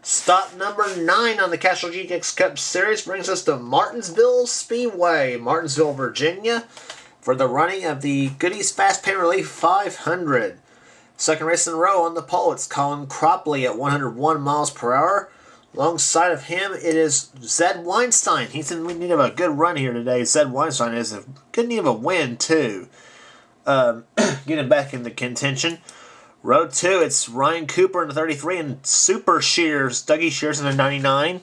Stop number 9 on the Castrol GTX Cup Series brings us to Martinsville Speedway, Martinsville, Virginia, for the running of the Goody's Fast Pain Relief 500. Second race in a row on the pole, it's Colin Cropley at 101 miles per hour. Alongside of him, it is Zed Weinstein. He's in need of a good run here today. Zed Weinstein is in good need of a win, too. Getting back into contention. Row 2, it's Ryan Cooper in the 33 and Super Shears, Dougie Shears in the 99.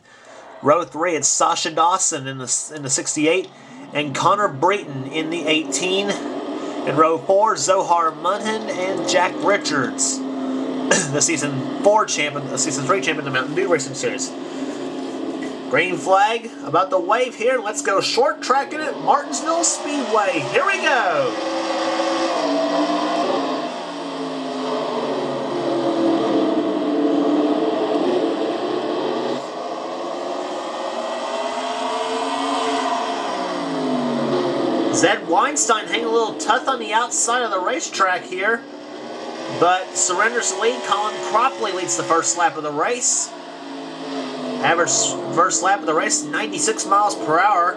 Row 3, it's Sasha Dawson in the 68 and Connor Breton in the 18. In row 4, Zohar Munhan and Jack Richards, the season 3 champion of the Mountain Dew Racing Series. Green flag about to wave here. Let's go short tracking at Martinsville Speedway. Here we go. Zed Weinstein hanging a little tough on the outside of the racetrack here, but surrenders the lead. Colin Cropley leads the first lap of the race. Average first lap of the race, 96 miles per hour,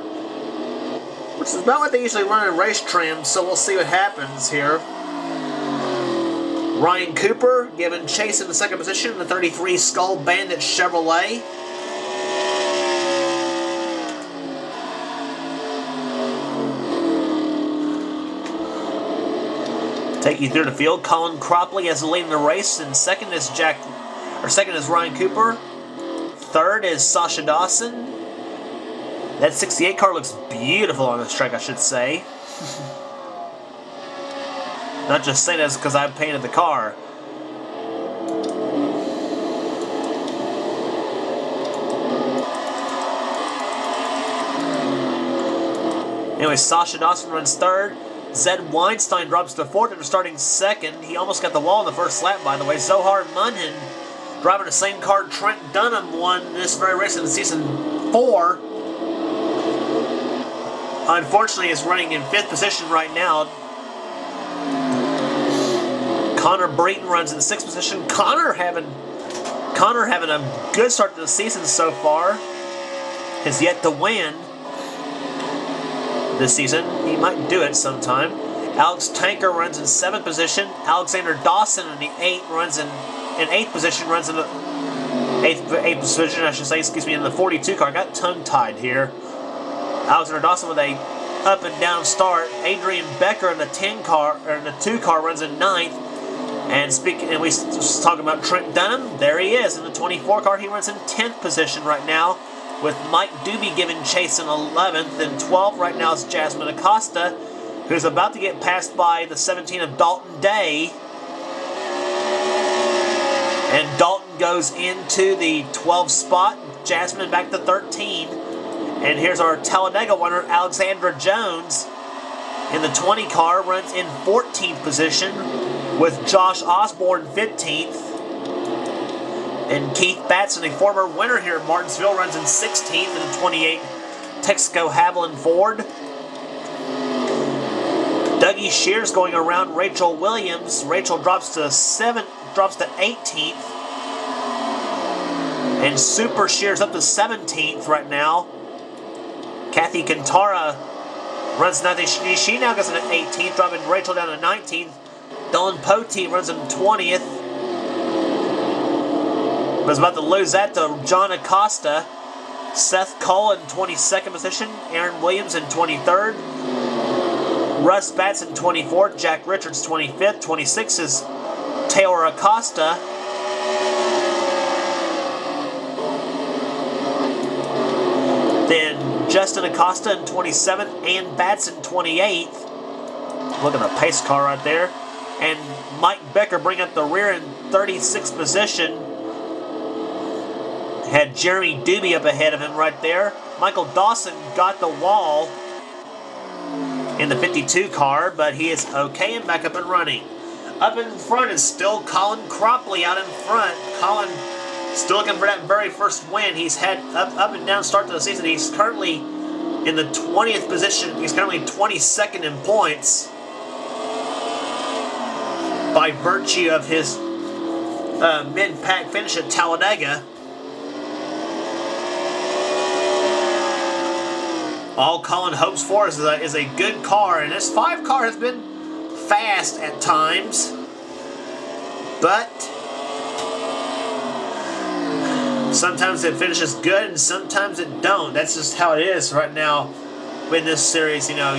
which is about what they usually run in race trims, so we'll see what happens here. Ryan Cooper giving chase in the second position in the 33 Skull Bandit Chevrolet. Take you through the field. Colin Cropley has the lead in the race, and second is Ryan Cooper. Third is Sasha Dawson. That 68 car looks beautiful on this track, I should say. Not just saying this because I painted the car. Anyway, Sasha Dawson runs third. Zed Weinstein drops to fourth after starting second. He almost got the wall in the first lap, by the way. Zohar Munhan, driving the same car Trent Dunham won this very race in season 4. Unfortunately, is running in 5th position right now. Connor Breton runs in 6th position. Connor having a good start to the season so far. Has yet to win this season. He might do it sometime. Alex Tanker runs in 7th position. Alexander Dawson in the 8th position, runs in the 8th position, I should say, excuse me, in the 42 car. Got tongue-tied here. Alexander Dawson with a up and down start. Adrian Becker in the 2 car runs in 9th. And we just talking about Trent Dunham. There he is in the 24 car. He runs in 10th position right now, with Mike Doobie giving chase in 11th. And 12th right now is Jasmine Acosta, who's about to get passed by the 17 of Dalton Day. And Dalton goes into the 12th spot. Jasmine back to 13. And here's our Talladega winner, Alexandra Jones, in the 20 car, runs in 14th position, with Josh Osborne 15th. And Keith Batson, a former winner here at Martinsville, runs in 16th in the 28 Texaco Haviland Ford. Dougie Shears going around Rachel Williams. Rachel drops to 18th. And Super Shears up to 17th right now. Kathy Cantara runs 19th. She now goes in at 18th, dropping Rachel down to 19th. Dylan Pote runs in 20th. Was about to lose that to John Acosta. Seth Cole in 22nd position. Aaron Williams in 23rd. Russ Batson 24th. Jack Richards 25th. 26th is Taylor Acosta. Then Justin Acosta in 27th. And Batson 28th. Look at the pace car right there. And Mike Becker bring up the rear in 36th position. Had Jeremy Doobie up ahead of him right there. Michael Dawson got the wall in the 52 car, but he is okay and back up and running. Up in front is still Colin Cropley out in front. Colin still looking for that very first win. He's had up and down start to the season. He's currently in the 20th position. He's currently 22nd in points by virtue of his mid-pack finish at Talladega. All Colin hopes for is a good car, and this 5 car has been fast at times, but sometimes it finishes good and sometimes it don't. That's just how it is right now in this series. You know,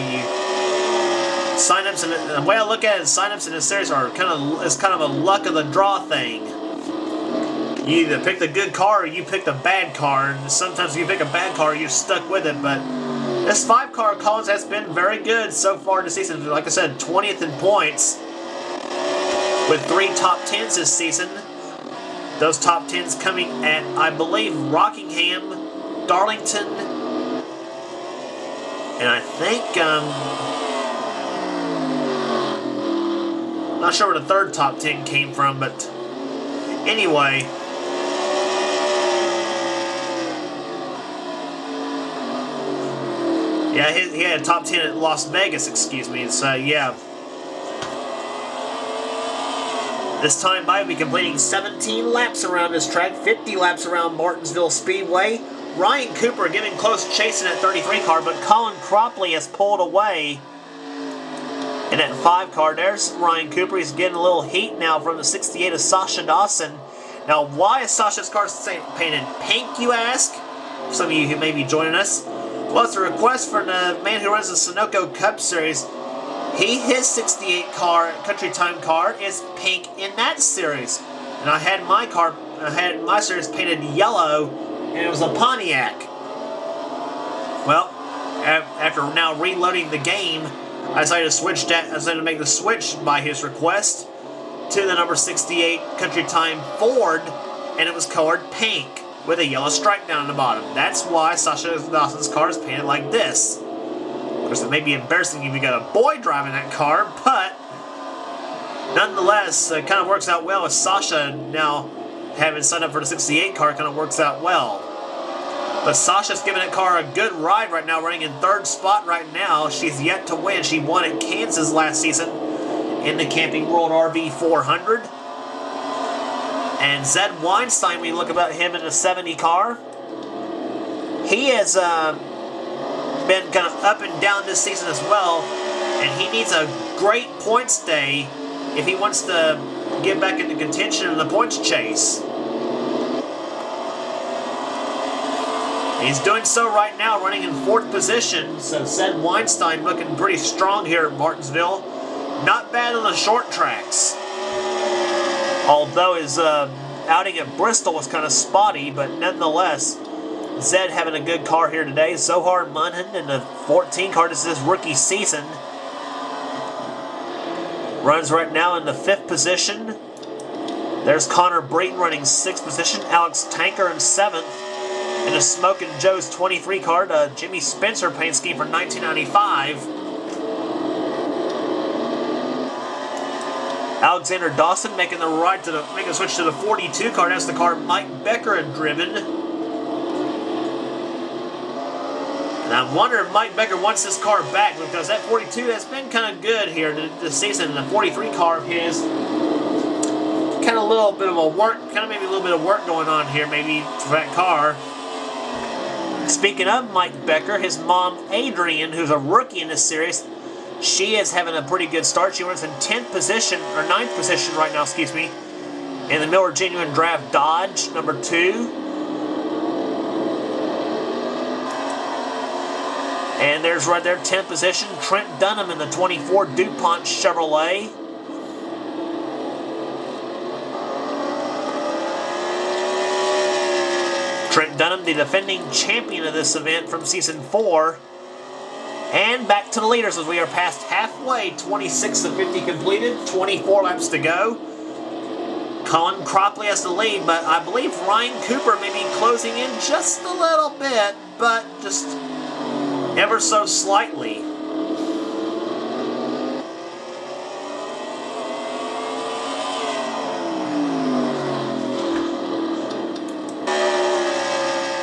signups, and the way I look at it, signups in this series are kind of a luck of the draw thing. You either pick the good car or you pick the bad car, and sometimes if you pick a bad car, you're stuck with it. But this 5 car Collins has been very good so far this season. Like I said, 20th in points with 3 top 10s this season. Those top 10s coming at, I believe, Rockingham, Darlington, and I think, not sure where the 3rd top 10 came from, but anyway. Yeah, he had a top 10 at Las Vegas, excuse me, so yeah. This time by, we'll be completing 17 laps around this track, 50 laps around Martinsville Speedway. Ryan Cooper giving close chase in that 33 car, but Colin Cropley has pulled away in that 5 car. There's Ryan Cooper. He's getting a little heat now from the 68 of Sasha Dawson. Now, why is Sasha's car painted pink, you ask? For some of you who may be joining us. Well, it's a request from the man who runs the Sunoco Cup Series. His 68 car, Country Time car, is pink in that series. And I had my my series painted yellow, and it was a Pontiac. Well, after now reloading the game, I decided to make the switch by his request to the number 68 Country Time Ford, and it was colored pink with a yellow stripe down the bottom. That's why Sasha Dawson's car is painted like this. Of course, it may be embarrassing if you got a boy driving that car, but nonetheless, it kind of works out well with Sasha now having signed up for the 68 car. Kind of works out well. But Sasha's giving that car a good ride right now, running in 3rd spot right now. She's yet to win. She won at Kansas last season in the Camping World RV 400. And Zed Weinstein, we look about him in the 70 car. He has been kind of up and down this season as well, and he needs a great points day if he wants to get back into contention in the points chase. He's doing so right now, running in 4th position, so Zed Weinstein looking pretty strong here at Martinsville. Not bad on the short tracks. Although his outing at Bristol was kind of spotty, but nonetheless, Zed having a good car here today. Zohar Munhan in the 14 car. This is his rookie season. Runs right now in the 5th position. There's Connor Breton running 6th position. Alex Tanker in 7th. In the Smokin' Joe's 23 car, the Jimmy Spencer paint scheme for 1995. Alexander Dawson making the switch to the 42 car. That's the car Mike Becker had driven. And I wonder if Mike Becker wants this car back, because that 42 has been kind of good here this season. The 43 car of his, maybe a little bit of work going on here, maybe for that car. Speaking of Mike Becker, his mom Adrian, who's a rookie in this series, she is having a pretty good start. She runs in 10th position, or 9th position right now, excuse me, in the Miller Genuine Draft Dodge, number 2. And there's right there, 10th position, Trent Dunham in the 24 DuPont Chevrolet. Trent Dunham, the defending champion of this event from Season 4. And back to the leaders as we are past halfway, 26 of 50 completed, 24 laps to go. Colin Cropley has the lead, but I believe Ryan Cooper may be closing in just a little bit, but just ever so slightly.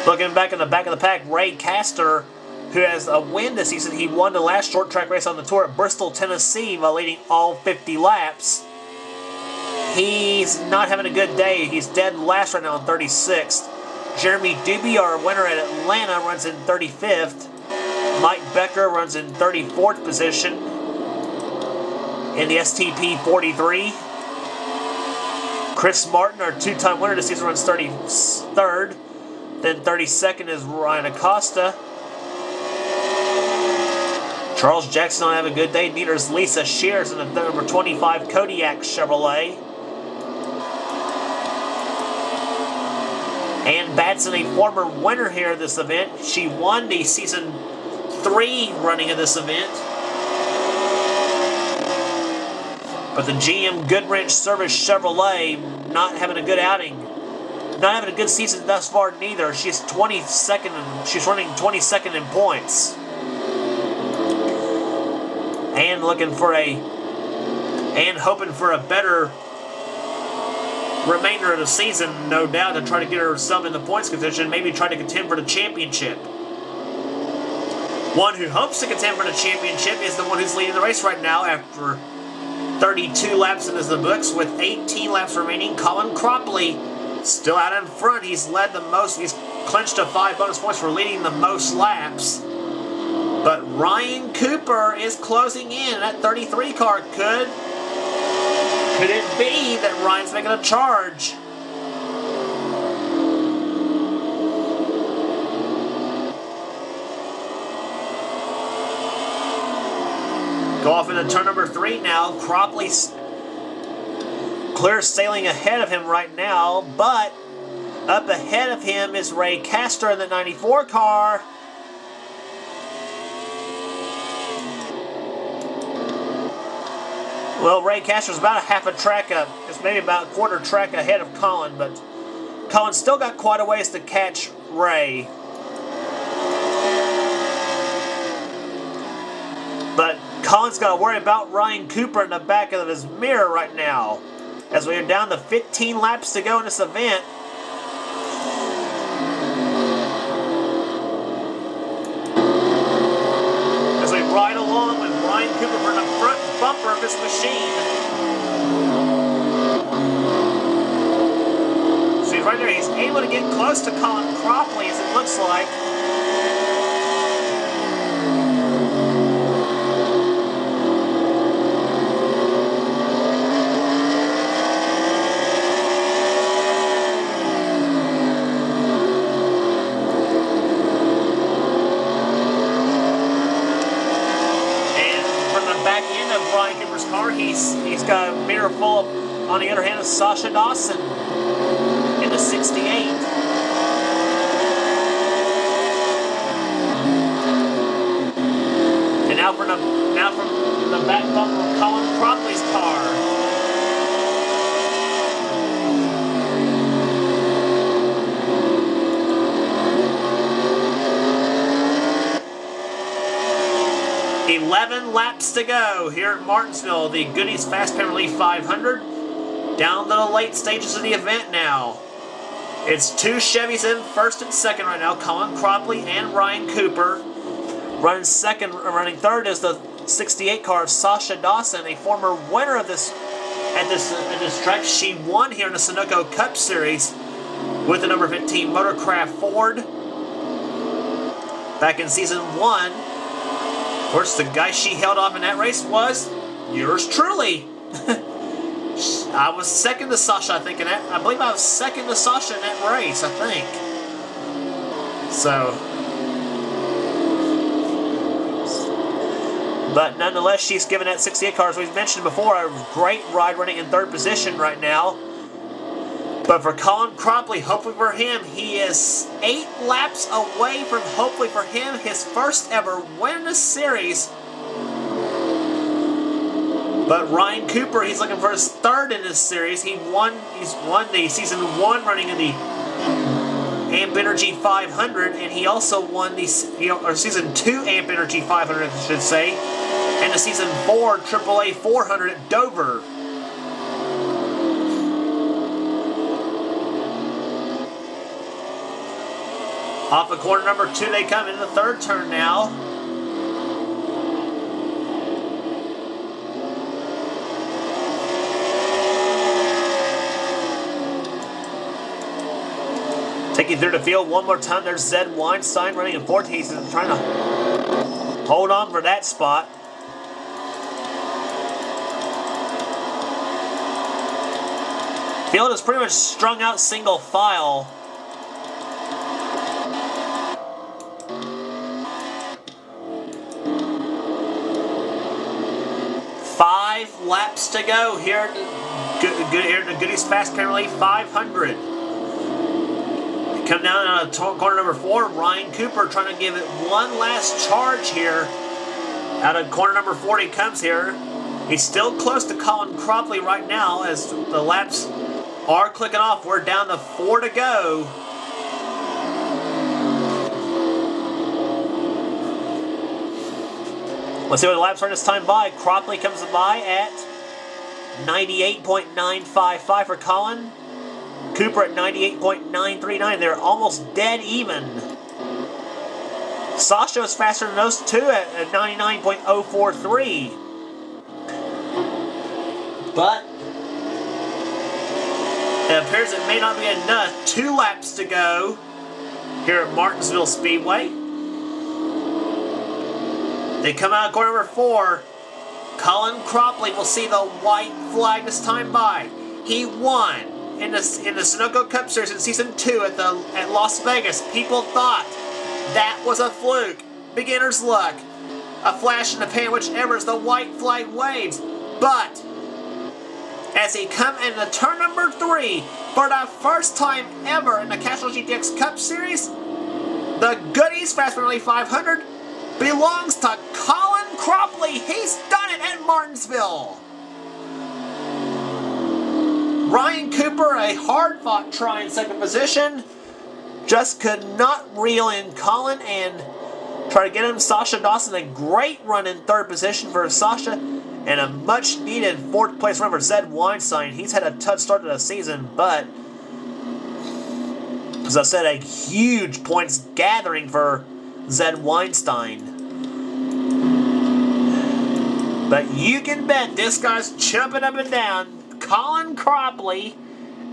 Looking back in the back of the pack, Ray Castor, who has a win this season. He won the last short track race on the tour at Bristol, Tennessee by leading all 50 laps. He's not having a good day. He's dead last right now in 36th. Jeremy Doobie, our winner at Atlanta, runs in 35th. Mike Becker runs in 34th position in the STP 43. Chris Martin, our two-time winner this season, runs 33rd. Then 32nd is Ryan Acosta. Charles Jackson will have a good day. Neither is Lisa Shears in the number 25 Kodiak Chevrolet. Ann Batson, a former winner here at this event. She won the season 3 running of this event. But the GM Goodwrench Service Chevrolet not having a good outing. Not having a good season thus far neither. She's 22nd and she's running 22nd in points. And hoping for a better remainder of the season, no doubt, to try to get her some in the points contention, maybe try to contend for the championship. One who hopes to contend for the championship is the one who's leading the race right now after 32 laps in the books with 18 laps remaining. Colin Cropley still out in front. He's led the most. He's clinched a 5 bonus points for leading the most laps. But Ryan Cooper is closing in. That 33 car could it be that Ryan's making a charge? Go off into turn number 3 now. Cropley's clear sailing ahead of him right now, but up ahead of him is Ray Castor in the 94 car. Well, Ray Castor's about a half a track up. It's maybe about a quarter track ahead of Colin, but Colin's still got quite a ways to catch Ray. But Colin's got to worry about Ryan Cooper in the back of his mirror right now, as we are down to 15 laps to go in this event. As we ride along with Ryan Cooper for the front bumper of his machine. See right there, he's able to get close to Colin Cropley, as it looks like. Ryan Cooper's car, he's got a mirror full of, on the other hand, of Sasha Dawson in the 68. And now from the back bumper of Colin Cropley's car. "11 laps to go here at Martinsville, the Goody's Fast Pay Relief 500. Down to the late stages of the event now. It's 2 Chevys in first and second right now, Colin Cropley and Ryan Cooper. Running third is the 68 car of Sasha Dawson, a former winner of this at this track. She won here in the Sunoco Cup Series with the number 15 Motorcraft Ford back in season 1. Of course, the guy she held off in that race was yours truly. I was second to Sasha, I think, in that. I believe I was second to Sasha in that race, I think. So, but nonetheless, she's given that 68 car, as we've mentioned before, a great ride, running in 3rd position right now. But for Colin Cropley, hopefully for him, he is 8 laps away from, hopefully for him, his first ever win in the series. But Ryan Cooper, he's looking for his 3rd in this series. He's won the season 1 running of the Amp Energy 500, and he also won the season 2 Amp Energy 500, I should say, and the season 4 AAA 400 at Dover. Off of corner number 2, they come into the 3rd turn now. Taking through the field one more time, there's Zed Weinstein running in 4th. He's trying to hold on for that spot. Field is pretty much strung out single file. Five laps to go here at the Goody's Fast Pair Relief 500. Come down on corner number 4. Ryan Cooper trying to give it one last charge here. Out of corner number 4 he comes here. He's still close to Colin Cropley right now as the laps are clicking off. We're down to 4 to go. Let's see what the laps are this time by. Cropley comes by at 98.955 for Colin. Cooper at 98.939. They're almost dead even. Sasha is faster than those two at 99.043. But it appears it may not be enough. 2 laps to go here at Martinsville Speedway. They come out of corner number 4. Colin Cropley will see the white flag this time by. He won in the Sunoco Cup Series in Season 2 at Las Vegas. People thought that was a fluke, beginner's luck, a flash in the pan, whichever as the white flag waves. But as he come into turn number 3 for the first time ever in the Castrol GTX Cup Series, the Goody's Fast Pair Relief 500 belongs to Colin Cropley. He's done it at Martinsville. Ryan Cooper, a hard-fought try in second position, just could not reel in Colin and try to get him. Sasha Dawson, a great run in third position for Sasha, and a much-needed fourth place run for Zed Weinstein. He's had a tough start to the season, but as I said, a huge points gathering for Zed Weinstein. But you can bet this guy's jumping up and down. Colin Cropley,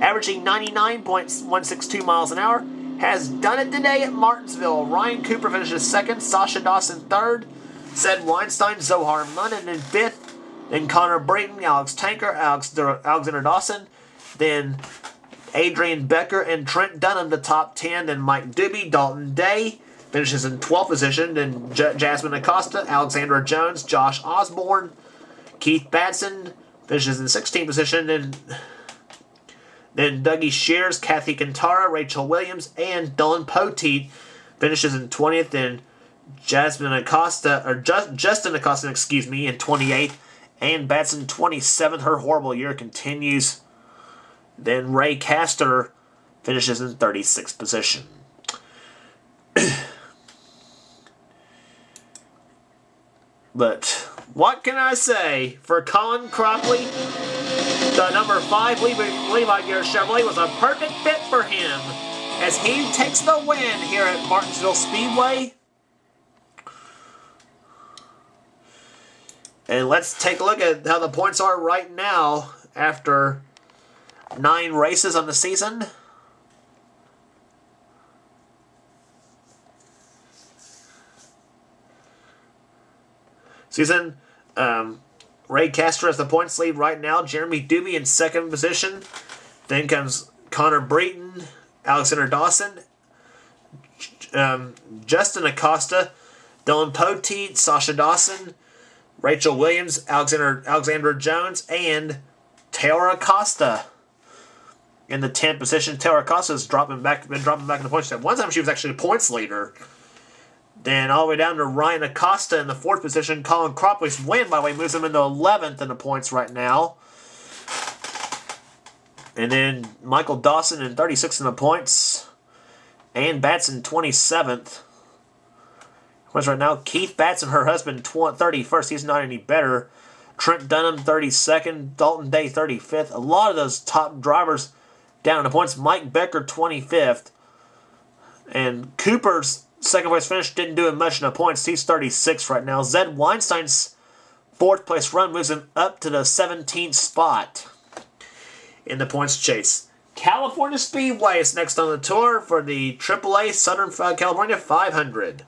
averaging 99.162 miles an hour, has done it today at Martinsville. Ryan Cooper finishes second, Sasha Dawson third, Zed Weinstein, Zohar Munnan in fifth, then Connor Brayton, Alex Tanker, Alexander Dawson, then Adrian Becker and Trent Dunham the top 10, then Mike Doobie, Dalton Day finishes in 12th position, then Jasmine Acosta, Alexandra Jones, Josh Osborne, Keith Batson finishes in 16th position, and then Dougie Shears, Kathy Cantara, Rachel Williams, and Dylan Poteet finishes in 20th, and Justin Acosta, in 28th, and Batson 27th. Her horrible year continues. Then Ray Castor finishes in 36th position. But what can I say? For Colin Cropley, the number 5 Levi Gear Chevrolet was a perfect fit for him as he takes the win here at Martinsville Speedway. And let's take a look at how the points are right now after 9 races on the season. Ray Castor has the points lead right now. Jeremy Doobie in second position. Then comes Connor Brayton, Alexander Dawson, Justin Acosta, Dylan Poteet, Sasha Dawson, Rachel Williams, Alexandra Jones, and Taylor Acosta in the 10th position. Taylor Acosta has been dropping back in the points. At one time she was actually a points leader. Then all the way down to Ryan Acosta in the 4th position. Colin Cropley's win, by the way, moves him into 11th in the points right now. And then Michael Dawson in 36th in the points. And Batson 27th. Points right now. Keith Batson, her husband, 31st. He's not any better. Trent Dunham 32nd. Dalton Day 35th. A lot of those top drivers down in the points. Mike Becker 25th. And Cooper's second place finish didn't do him much in the points. He's 36th right now. Zed Weinstein's 4th place run moves him up to the 17th spot in the points chase. California Speedway is next on the tour for the AAA Southern California 500.